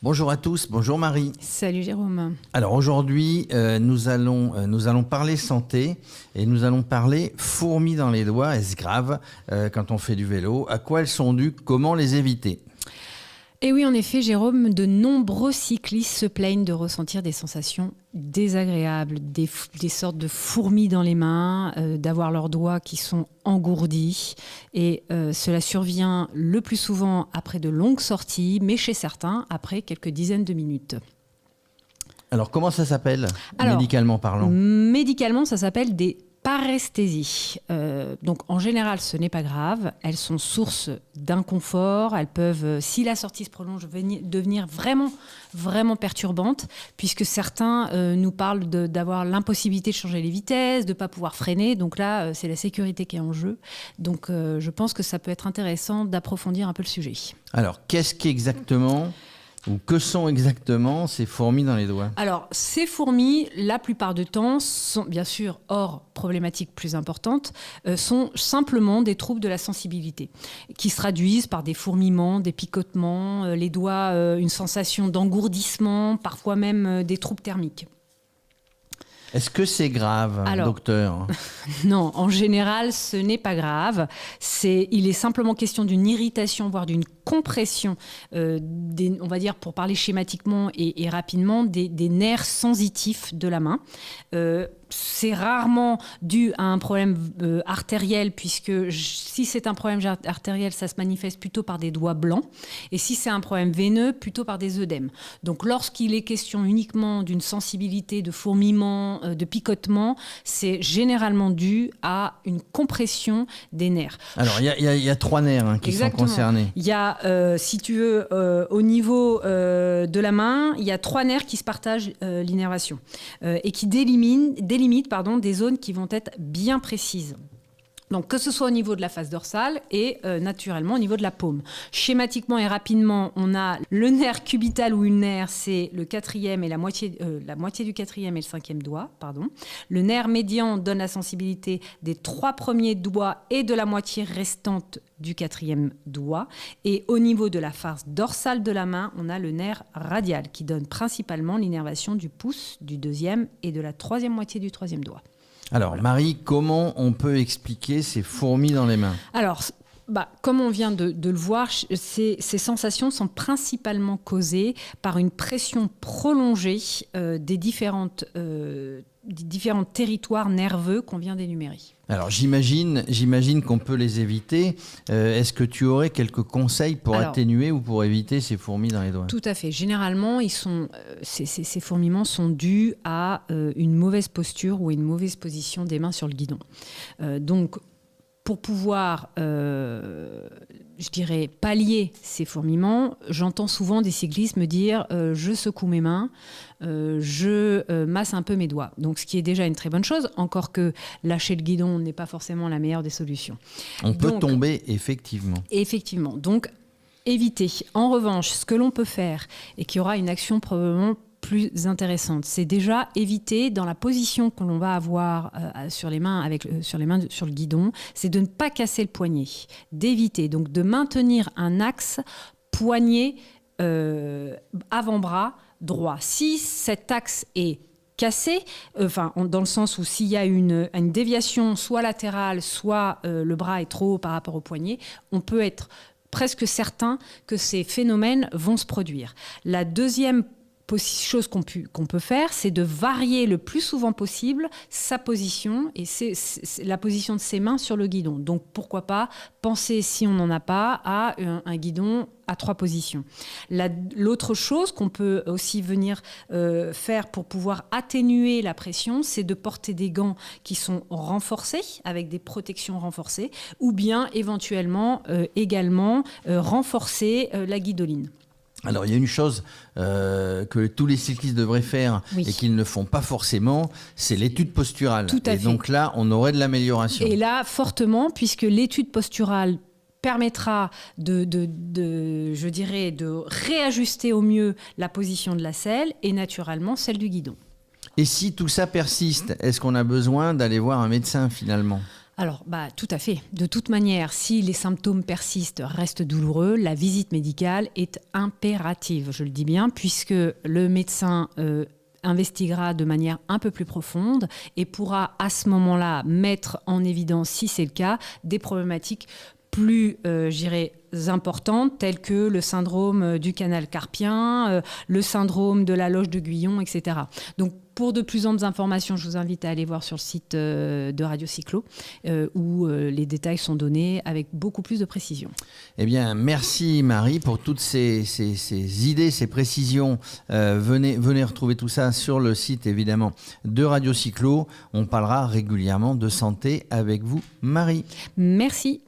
Bonjour à tous, bonjour Marie. Salut Jérôme. Alors aujourd'hui, nous allons parler santé et nous allons parler fourmis dans les doigts. Est-ce grave quand on fait du vélo? À quoi elles sont dues? Comment les éviter? Et oui, en effet, Jérôme, de nombreux cyclistes se plaignent de ressentir des sensations désagréables, des sortes de fourmis dans les mains, d'avoir leurs doigts qui sont engourdis. Et cela survient le plus souvent après de longues sorties, mais chez certains, après quelques dizaines de minutes. Alors comment ça s'appelle, médicalement parlant? Médicalement, ça s'appelle des paresthésies. Donc en général, ce n'est pas grave. Elles sont source d'inconfort. Elles peuvent, si la sortie se prolonge, devenir vraiment perturbantes, puisque certains nous parlent d'avoir l'impossibilité de changer les vitesses, de ne pas pouvoir freiner. Donc là, c'est la sécurité qui est en jeu. Donc je pense que ça peut être intéressant d'approfondir un peu le sujet. Alors, qu'est-ce qu'exactement ou que sont exactement ces fourmis dans les doigts? Alors, ces fourmis, la plupart du temps, sont bien sûr, hors problématiques plus importantes, sont simplement des troubles de la sensibilité, qui se traduisent par des fourmillements, des picotements, les doigts, une sensation d'engourdissement, parfois même des troubles thermiques. Est-ce que c'est grave, docteur? Non, en général, ce n'est pas grave. Il est simplement question d'une irritation, voire d'une compression, on va dire, pour parler schématiquement et rapidement, des nerfs sensitifs de la main. C'est rarement dû à un problème artériel, puisque si c'est un problème artériel, ça se manifeste plutôt par des doigts blancs. Et si c'est un problème veineux, plutôt par des œdèmes. Donc lorsqu'il est question uniquement d'une sensibilité, de fourmillement, de picotement, c'est généralement dû à une compression des nerfs. Alors il y a 3 nerfs qui sont concernés. Il y a, si tu veux, au niveau de la main, il y a 3 nerfs qui se partagent l'innervation et qui délimitent des zones qui vont être bien précises. Donc, que ce soit au niveau de la face dorsale et naturellement au niveau de la paume. Schématiquement et rapidement, on a le nerf cubital ou ulnaire, c'est le 4e et la moitié du 4e et le 5e doigt. Le nerf médian donne la sensibilité des 3 premiers doigts et de la moitié restante du 4e doigt. Et au niveau de la face dorsale de la main, on a le nerf radial qui donne principalement l'innervation du pouce, du 2e et de la 3e moitié du 3e doigt. Alors, voilà. Marie, comment on peut expliquer ces fourmis dans les mains? Alors, comme on vient de le voir, ces sensations sont principalement causées par une pression prolongée des différents territoires nerveux qu'on vient d'énumérer. Alors, j'imagine qu'on peut les éviter. Est-ce que tu aurais quelques conseils pour atténuer ou pour éviter ces fourmis dans les doigts? Tout à fait. Généralement, ces fourmillements sont dus à une mauvaise posture ou une mauvaise position des mains sur le guidon. Donc, pour pouvoir, pallier ces fourmillements, j'entends souvent des cyclistes me dire je secoue mes mains, je masse un peu mes doigts. Donc, ce qui est déjà une très bonne chose, encore que lâcher le guidon n'est pas forcément la meilleure des solutions. On peut tomber, effectivement. Effectivement. Donc, éviter. En revanche, ce que l'on peut faire, et qui aura une action probablement plus intéressante, c'est déjà éviter dans la position que l'on va avoir sur les mains sur le guidon, c'est de ne pas casser le poignet, d'éviter donc de maintenir un axe poignet avant-bras droit. Si cet axe est cassé, dans le sens où s'il y a une déviation soit latérale, soit le bras est trop haut par rapport au poignet, on peut être presque certain que ces phénomènes vont se produire. La deuxième chose qu'on peut faire, c'est de varier le plus souvent possible sa position et c'est la position de ses mains sur le guidon. Donc pourquoi pas penser, si on n'en a pas, à un guidon à 3 positions. L'autre chose qu'on peut aussi venir faire pour pouvoir atténuer la pression, c'est de porter des gants qui sont renforcés, avec des protections renforcées, ou bien éventuellement également renforcer la guidoline. Alors, il y a une chose que tous les cyclistes devraient faire et qu'ils ne font pas forcément, c'est l'étude posturale. Tout à fait. Donc là, on aurait de l'amélioration. Et là, fortement, puisque l'étude posturale permettra de réajuster au mieux la position de la selle et naturellement celle du guidon. Et si tout ça persiste, est-ce qu'on a besoin d'aller voir un médecin finalement ? Alors, tout à fait. De toute manière, si les symptômes persistent, restent douloureux, la visite médicale est impérative, je le dis bien, puisque le médecin investiguera de manière un peu plus profonde et pourra à ce moment-là mettre en évidence, si c'est le cas, des problématiques plus, importantes, telles que le syndrome du canal carpien, le syndrome de la loge de Guyon, etc. Donc, pour de plus amples informations, je vous invite à aller voir sur le site de Radio Cyclo, où les détails sont donnés avec beaucoup plus de précision. Eh bien, merci Marie pour toutes ces idées, ces précisions. Venez retrouver tout ça sur le site, évidemment, de Radio Cyclo. On parlera régulièrement de santé avec vous, Marie. Merci.